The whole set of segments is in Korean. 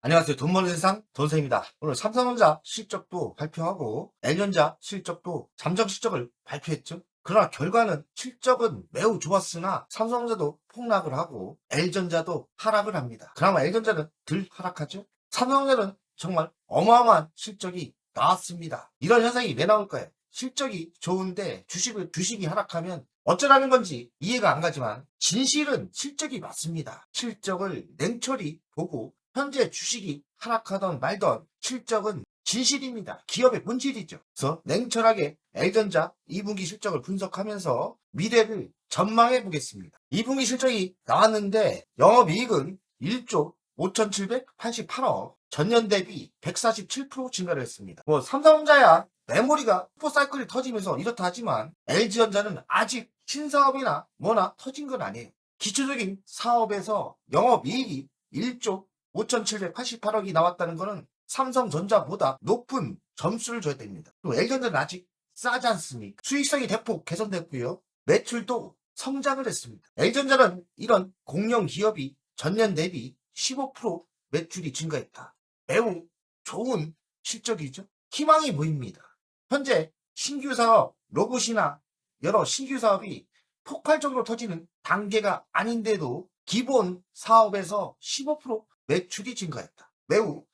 안녕하세요. 돈 버는 세상 돈쌤입니다. 오늘 삼성전자 실적도 발표하고 L전자 실적도 잠정 실적을 발표했죠. 그러나 결과는 실적은 매우 좋았으나 삼성전자도 폭락을 하고 L전자도 하락을 합니다. 그나마 L전자는 덜 하락하죠. 삼성전자는 정말 어마어마한 실적이 나왔습니다. 이런 현상이 왜 나올까요? 실적이 좋은데 주식이 하락하면 어쩌라는 건지 이해가 안 가지만 진실은 실적이 맞습니다. 실적을 냉철히 보고 현재 주식이 하락하던 말던 실적은 진실입니다. 기업의 본질이죠. 그래서 냉철하게 L전자 2분기 실적을 분석하면서 미래를 전망해 보겠습니다. 2분기 실적이 나왔는데 영업이익은 1조 5,788억, 전년 대비 147% 증가를 했습니다. 삼성전자야 메모리가 슈퍼사이클이 터지면서 이렇다 하지만 LG전자는 아직 신사업이나 뭐나 터진 건 아니에요. 기초적인 사업에서 영업이익이 1조 5,788억이 나왔다는 것은 삼성전자보다 높은 점수를 줘야 됩니다. 그리고 L전자는 아직 싸지 않습니까? 수익성이 대폭 개선됐고요. 매출도 성장을 했습니다. L전자는 이런 공룡 기업이 전년 대비 15% 매출이 증가했다. 매우 좋은 실적이죠. 희망이 보입니다. 현재 신규 사업, 로봇이나 여러 신규 사업이 폭발적으로 터지는 단계가 아닌데도 기본 사업에서 15% 매출이 증가했다. 매우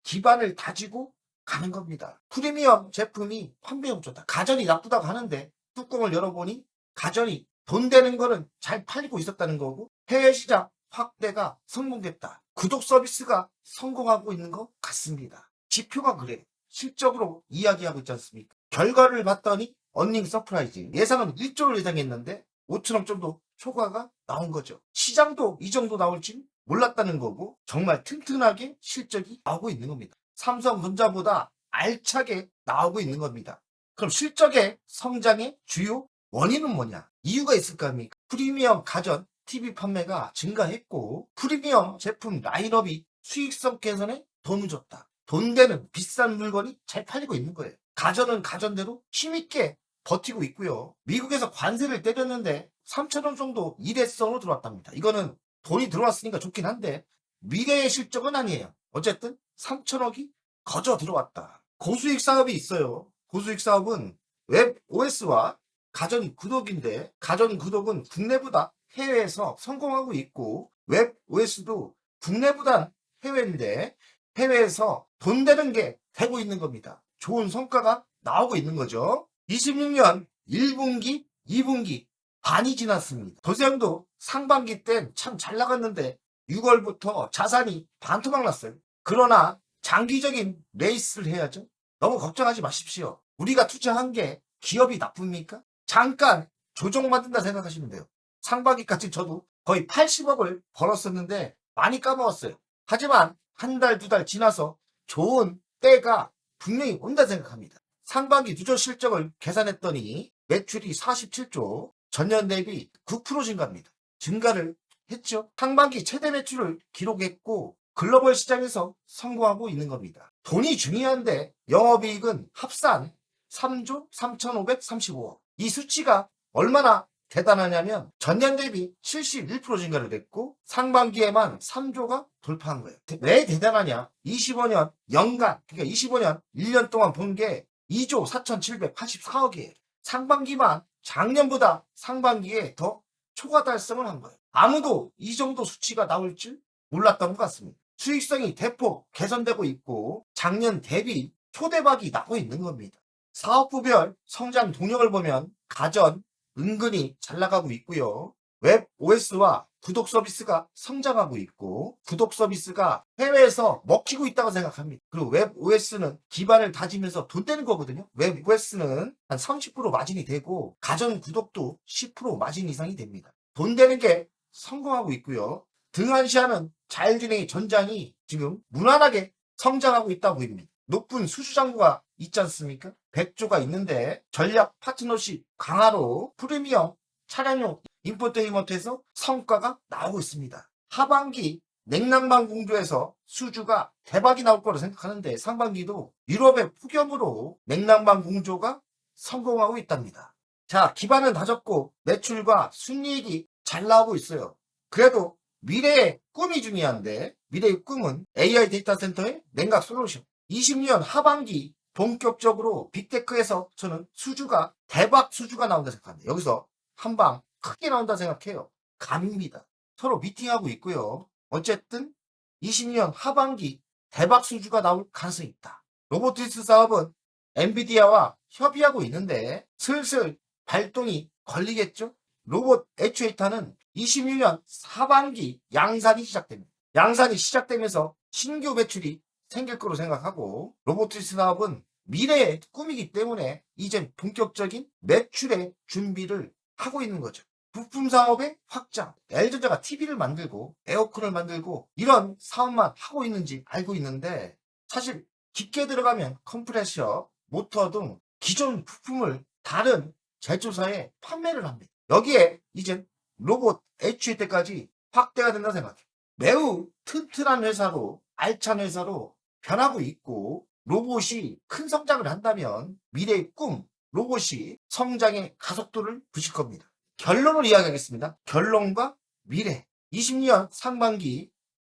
기반을 다지고 가는 겁니다. 프리미엄 제품이 판매력 좋다. 가전이 나쁘다고 하는데 뚜껑을 열어보니 가전이 돈 되는 거는 잘 팔리고 있었다는 거고 해외 시장 확대가 성공됐다. 구독 서비스가 성공하고 있는 것 같습니다. 지표가 그래요. 실적으로 이야기하고 있지 않습니까? 결과를 봤더니 어닝 서프라이즈. 예상은 1조를 예상했는데 5천억 정도 초과가 나온 거죠. 시장도 이 정도 나올지 몰랐다는 거고 정말 튼튼하게 실적이 나오고 있는 겁니다. 삼성전자보다 알차게 나오고 있는 겁니다. 그럼 실적의 성장의 주요 원인은 뭐냐? 이유가 있을 거 아닙니까? 프리미엄 가전 TV 판매가 증가했고 프리미엄 제품 라인업이 수익성 개선에 도움을 줬다. 돈 되는 비싼 물건이 잘 팔리고 있는 거예요. 가전은 가전대로 힘있게 버티고 있고요. 미국에서 관세를 때렸는데 3천원 정도 일회성으로 들어왔답니다. 이거는 돈이 들어왔으니까 좋긴 한데 미래의 실적은 아니에요. 어쨌든 3천억이 거저 들어왔다. 고수익 사업이 있어요. 고수익 사업은 웹 OS와 가전 구독인데 가전 구독은 국내보다 해외에서 성공하고 있고 웹 OS도 국내보단 해외인데 해외에서 돈 되는 게 되고 있는 겁니다. 좋은 성과가 나오고 있는 거죠. 26년 1분기, 2분기 반이 지났습니다. 도세형도 상반기 땐 참 잘 나갔는데 6월부터 자산이 반토막 났어요. 그러나 장기적인 레이스를 해야죠. 너무 걱정하지 마십시오. 우리가 투자한 게 기업이 나쁩니까? 잠깐 조정받는다 생각하시면 돼요. 상반기까지 저도 거의 80억을 벌었었는데 많이 까먹었어요. 하지만 한 달, 두 달 지나서 좋은 때가 분명히 온다 생각합니다. 상반기 누적 실적을 계산했더니 매출이 47조, 전년 대비 9% 증가합니다. 증가를 했죠. 상반기 최대 매출을 기록했고 글로벌 시장에서 성공하고 있는 겁니다. 돈이 중요한데 영업이익은 합산 3조 3,535억. 이 수치가 얼마나 대단하냐면 전년 대비 71% 증가를 했고 상반기에만 3조가 돌파한 거예요. 왜 대단하냐? 25년 연간, 그러니까 25년 1년 동안 본 게 2조 4,784억이에요. 상반기만 작년보다 상반기에 더 초과 달성을 한 거예요. 아무도 이 정도 수치가 나올 줄 몰랐던 것 같습니다. 수익성이 대폭 개선되고 있고 작년 대비 초대박이 나고 있는 겁니다. 사업부별 성장 동력을 보면 가전 은근히 잘 나가고 있고요. 웹 OS와 구독 서비스가 성장하고 있고 구독 서비스가 해외에서 먹히고 있다고 생각합니다. 그리고 웹 OS는 기반을 다지면서 돈 되는 거거든요. 웹 OS는 한 30% 마진이 되고 가전 구독도 10% 마진 이상이 됩니다. 돈 되는 게 성공하고 있고요. 등한시하는 자율주행 전장이 지금 무난하게 성장하고 있다 보입니다. 높은 수주장부가 있지 않습니까? 100조가 있는데 전략 파트너십 강화로 프리미엄 차량용 인포테인먼트에서 성과가 나오고 있습니다. 하반기 냉난방 공조에서 수주가 대박이 나올 거라 생각하는데 상반기도 유럽의 폭염으로 냉난방 공조가 성공하고 있답니다. 자, 기반은 다졌고 매출과 순이익이 잘 나오고 있어요. 그래도 미래의 꿈이 중요한데 미래의 꿈은 AI 데이터 센터의 냉각 솔루션. 20년 하반기 본격적으로 빅테크에서 저는 수주가 대박 수주가 나온다 생각합니다. 여기서 한 방 크게 나온다 생각해요. 감입니다. 서로 미팅하고 있고요. 어쨌든 20년 하반기 대박 수주가 나올 가능성이 있다. 로보티스 사업은 엔비디아와 협의하고 있는데 슬슬 발동이 걸리겠죠? 로봇 액추에이터는 26년 하반기 양산이 시작됩니다. 양산이 시작되면서 신규 매출이 생길 거로 생각하고 로보티스 사업은 미래의 꿈이기 때문에 이제 본격적인 매출의 준비를 하고 있는 거죠. 부품 사업의 확장, LG전자가 TV를 만들고 에어컨을 만들고 이런 사업만 하고 있는지 알고 있는데 사실 깊게 들어가면 컴프레셔, 모터 등 기존 부품을 다른 제조사에 판매를 합니다. 여기에 이제 로봇 HU때까지 확대가 된다 생각해요. 매우 튼튼한 회사로 알찬 회사로 변하고 있고 로봇이 큰 성장을 한다면 미래의 꿈 로봇이 성장의 가속도를 부실 겁니다. 결론을 이야기하겠습니다. 결론과 미래 20년 상반기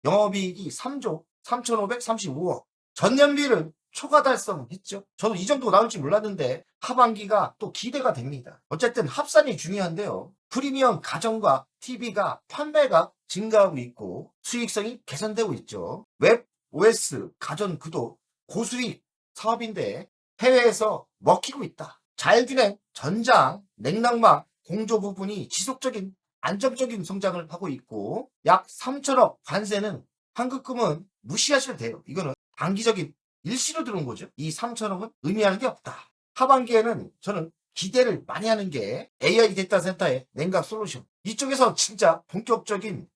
영업이익이 3조 3,535억 전년비를 초과 달성했죠. 저도 이 정도 나올지 몰랐는데 하반기가 또 기대가 됩니다. 어쨌든 합산이 중요한데요. 프리미엄 가전과 TV가 판매가 증가하고 있고 수익성이 개선되고 있죠. 웹 OS 가전 구도 고수익 사업인데 해외에서 먹히고 있다. 잘 지낸 전장, 냉난방, 공조 부분이 지속적인 안정적인 성장을 하고 있고 약 3천억 관세는 한국금은 무시하셔도 돼요. 이거는 단기적인 일시로 들어온 거죠. 이 3천억은 의미하는 게 없다. 하반기에는 저는 기대를 많이 하는 게 AI 데이터 센터의 냉각 솔루션. 이쪽에서 진짜 본격적인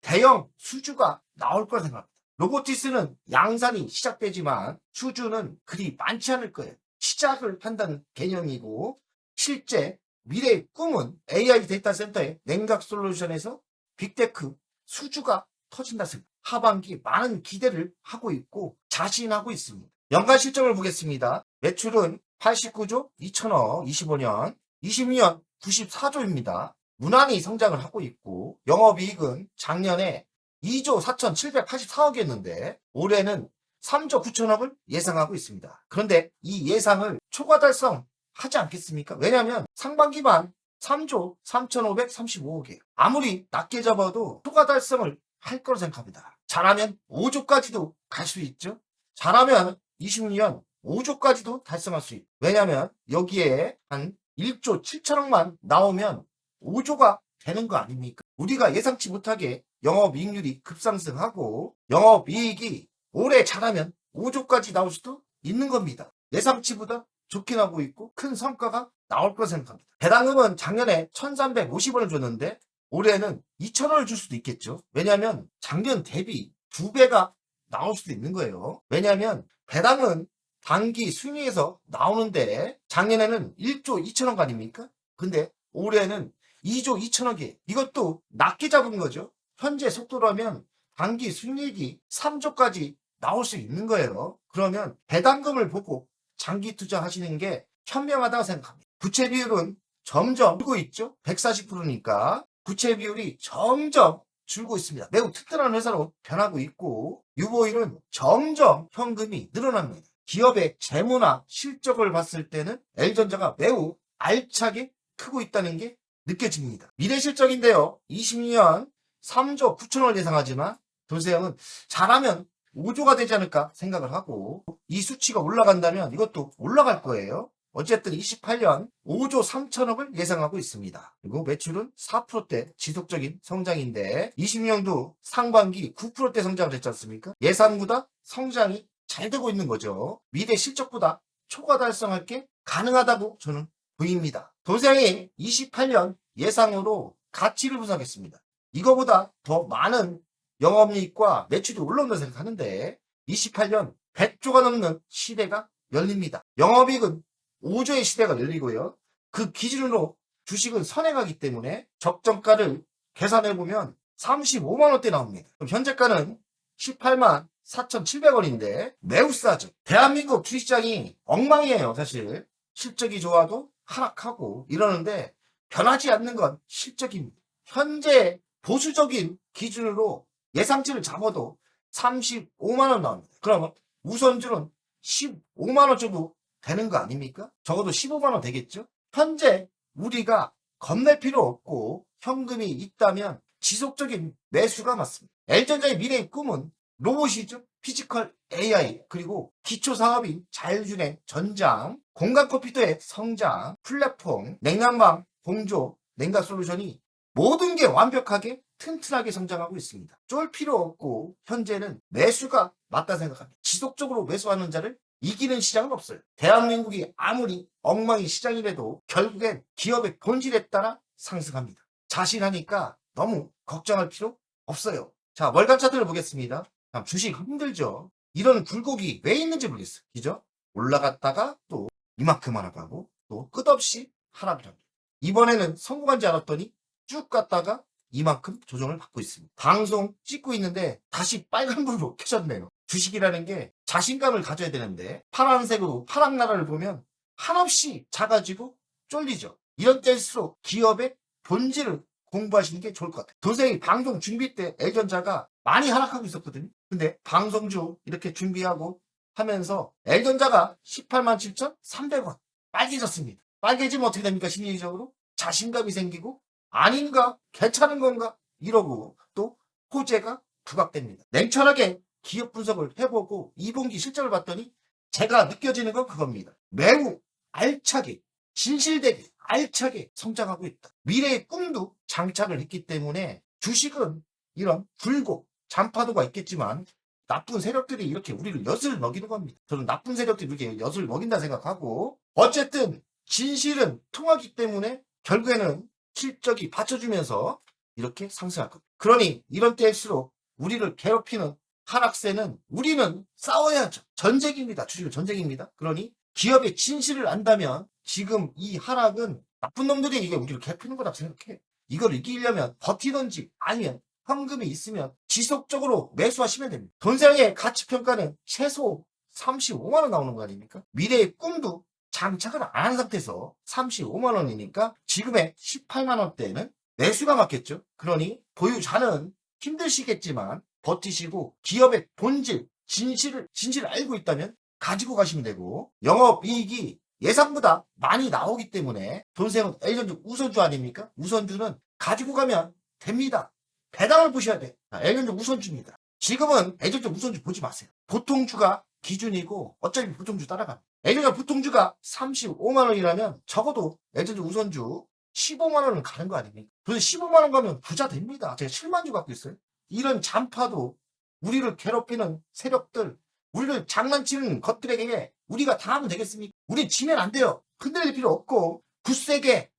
대형 수주가 나올 거라 생각합니다. 로보티스는 양산이 시작되지만 수주는 그리 많지 않을 거예요. 시작을 한다는 개념이고 실제 미래의 꿈은 AI 데이터 센터의 냉각 솔루션에서 빅테크 수주가 터진다 생각. 하반기 많은 기대를 하고 있고 자신하고 있습니다. 연간 실적을 보겠습니다. 매출은 89조 2천억 25년, 22년 94조입니다. 무난히 성장을 하고 있고 영업이익은 작년에 2조 4,784억이었는데 올해는 3조 9천억을 예상하고 있습니다. 그런데 이 예상을 초과 달성하지 않겠습니까? 왜냐하면 상반기만 3조 3,535억이에요. 아무리 낮게 잡아도 초과 달성을 할 거로 생각합니다. 잘하면 5조까지도 갈 수 있죠. 잘하면 26년 5조까지도 달성할 수 있고 왜냐하면 여기에 한 1조 7천억만 나오면 5조가 되는 거 아닙니까? 우리가 예상치 못하게 영업이익률이 급상승하고 영업이익이 올해 잘하면 5조까지 나올 수도 있는 겁니다. 예상치보다 좋게 나오고 있고 큰 성과가 나올 거라 생각합니다. 배당금은 작년에 1,350원을 줬는데 올해는 2,000원을 줄 수도 있겠죠. 왜냐하면 작년 대비 2배가 나올 수도 있는 거예요. 왜냐하면 배당은 단기 순위에서 나오는데 작년에는 1조 2천억 아닙니까? 근데 올해는 2조 2천억이에요. 이것도 낮게 잡은 거죠. 현재 속도라면 단기 순이익이 3조까지 나올 수 있는 거예요. 그러면 배당금을 보고 장기 투자하시는 게 현명하다고 생각합니다. 부채 비율은 점점 줄고 있죠. 140%니까 부채 비율이 점점 줄고 있습니다. 매우 튼튼한 회사로 변하고 있고 유보율은 점점 현금이 늘어납니다. 기업의 재무나 실적을 봤을 때는 LG전자가 매우 알차게 크고 있다는 게 느껴집니다. 미래 실적인데요. 22년 3조 9천원을 예상하지만 돈세형은 잘하면 5조가 되지 않을까 생각을 하고 이 수치가 올라간다면 이것도 올라갈 거예요. 어쨌든 28년 5조 3천억을 예상하고 있습니다. 그리고 매출은 4%대 지속적인 성장인데 20년도 상반기 9%대 성장을 했지 않습니까? 예상보다 성장이 잘 되고 있는 거죠. 미래 실적보다 초과 달성할 게 가능하다고 저는 보입니다. 돈세형이 28년 예상으로 가치를 분석했습니다. 이거보다 더 많은 영업이익과 매출이 올라온다고 생각하는데 28년 100조가 넘는 시대가 열립니다. 영업이익은 5조의 시대가 열리고요. 그 기준으로 주식은 선행하기 때문에 적정가를 계산해보면 35만 원대 나옵니다. 그럼 현재가는 18만 4,700원인데 매우 싸죠. 대한민국 주식시장이 엉망이에요. 사실 실적이 좋아도 하락하고 이러는데 변하지 않는 건 실적입니다. 현재 보수적인 기준으로 예상치를 잡아도 35만원 나옵니다. 그러면 우선주는 15만원 정도 되는 거 아닙니까? 적어도 15만원 되겠죠? 현재 우리가 겁낼 필요 없고 현금이 있다면 지속적인 매수가 맞습니다. L전자의 미래의 꿈은 로봇이죠. 피지컬 AI, 그리고 기초사업인 자율주행, 전장, 공간 컴퓨터의 성장, 플랫폼, 냉난방, 공조, 냉각 솔루션이 모든 게 완벽하게 튼튼하게 성장하고 있습니다. 쫄 필요 없고 현재는 매수가 맞다 생각합니다. 지속적으로 매수하는 자를 이기는 시장은 없어요. 대한민국이 아무리 엉망이 시장이라도 결국엔 기업의 본질에 따라 상승합니다. 자신하니까 너무 걱정할 필요 없어요. 자, 월간 차트를 보겠습니다. 주식 힘들죠. 이런 굴곡이 왜 있는지 모르겠어요. 그죠? 올라갔다가 또 이만큼 하락하고 또 끝없이 하락을 합니다. 이번에는 성공한 줄 알았더니 쭉 갔다가 이만큼 조정을 받고 있습니다. 방송 찍고 있는데 다시 빨간불로 켜졌네요. 주식이라는 게 자신감을 가져야 되는데 파란색으로 파랑나라를 보면 한없이 작아지고 쫄리죠. 이런 때일수록 기업의 본질을 공부하시는 게 좋을 것 같아요. 도저히 방송 준비 때 L전자가 많이 하락하고 있었거든요. 근데 방송 중 이렇게 준비하고 하면서 L전자가 187,300원 빨개졌습니다. 빨개지면 어떻게 됩니까? 심리적으로 자신감이 생기고 아닌가? 괜찮은 건가? 이러고 또 호재가 부각됩니다. 냉철하게 기업 분석을 해보고 2분기 실적을 봤더니 제가 느껴지는 건 그겁니다. 매우 알차게, 진실되게, 알차게 성장하고 있다. 미래의 꿈도 장착을 했기 때문에 주식은 이런 굴곡, 잔파도가 있겠지만 나쁜 세력들이 이렇게 우리를 엿을 먹이는 겁니다. 저는 나쁜 세력들이 이렇게 엿을 먹인다 생각하고 어쨌든 진실은 통하기 때문에 결국에는 실적이 받쳐주면서 이렇게 상승할 겁니다. 그러니 이런 때일수록 우리를 괴롭히는 하락세는 우리는 싸워야죠. 전쟁입니다. 주식은 전쟁입니다. 그러니 기업의 진실을 안다면 지금 이 하락은 나쁜 놈들이 이게 우리를 괴롭히는 거라고 생각해. 이걸 이기려면 버티든지 아니면 현금이 있으면 지속적으로 매수하시면 됩니다. 돈세상의 가치평가는 최소 35만원 나오는 거 아닙니까? 미래의 꿈도 장착을 안 한 상태에서 35만원이니까 지금의 18만원대는 매수가 맞겠죠. 그러니 보유자는 힘드시겠지만 버티시고 기업의 본질, 진실을 알고 있다면 가지고 가시면 되고 영업이익이 예상보다 많이 나오기 때문에 돈세상 L전자 우선주 아닙니까? 우선주는 가지고 가면 됩니다. 배당을 보셔야 돼. L전자 우선주입니다. 지금은 L전자 우선주 보지 마세요. 보통주가 기준이고 어차피 보통주 따라갑니다. L전자 보통주가 35만원이라면 적어도 L전자 우선주 15만원은 가는 거 아닙니까? 도대체 15만원 가면 부자 됩니다. 제가 7만주 갖고 있어요. 이런 잔파도 우리를 괴롭히는 세력들, 우리를 장난치는 것들에게 우리가 당하면 되겠습니까? 우린 지면 안 돼요. 흔들릴 필요 없고 굳세게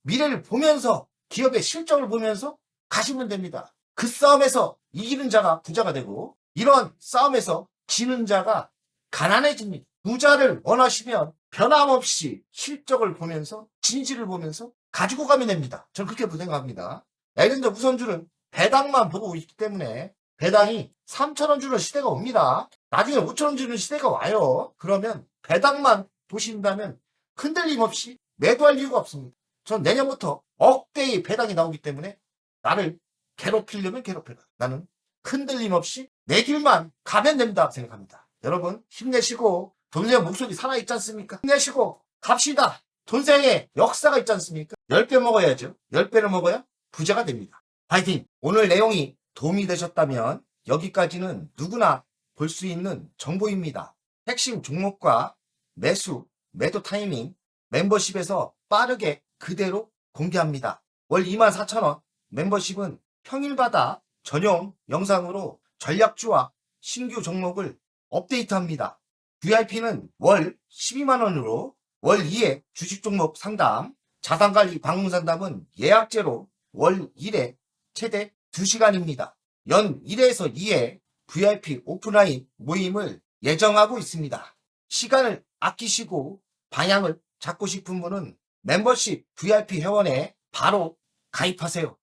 미래를 보면서 기업의 실적을 보면서 가시면 됩니다. 그 싸움에서 이기는 자가 부자가 되고 이런 싸움에서 지는 자가 가난해집니다. 부자를 원하시면 변함없이 실적을 보면서 진실을 보면서 가지고 가면 됩니다. 저는 그렇게 생각합니다. L전자 우선주는 배당만 보고 있기 때문에 배당이 3,000원 주는 시대가 옵니다. 나중에 5,000원 주는 시대가 와요. 그러면 배당만 보신다면 흔들림 없이 매도할 이유가 없습니다. 전 내년부터 억대의 배당이 나오기 때문에 나를 괴롭히려면 괴롭혀라. 나는 흔들림 없이 내 길만 가면 된다 생각합니다. 여러분 힘내시고 돈세상 목소리 살아있지 않습니까? 힘내시고 갑시다. 돈세상에 역사가 있지 않습니까? 10배 먹어야죠. 10배를 먹어야 부자가 됩니다. 파이팅! 오늘 내용이 도움이 되셨다면 여기까지는 누구나 볼 수 있는 정보입니다. 핵심 종목과 매수, 매도 타이밍, 멤버십에서 빠르게 그대로 공개합니다. 월 24,000원, 멤버십은 평일마다 전용 영상으로 전략주와 신규 종목을 업데이트합니다. VIP는 월 12만원으로 월 2회 주식 종목 상담, 자산관리 방문 상담은 예약제로 월 1회 최대 2시간입니다. 연 1회에서 2회 VIP 오프라인 모임을 예정하고 있습니다. 시간을 아끼시고 방향을 잡고 싶은 분은 멤버십 VIP 회원에 바로 가입하세요.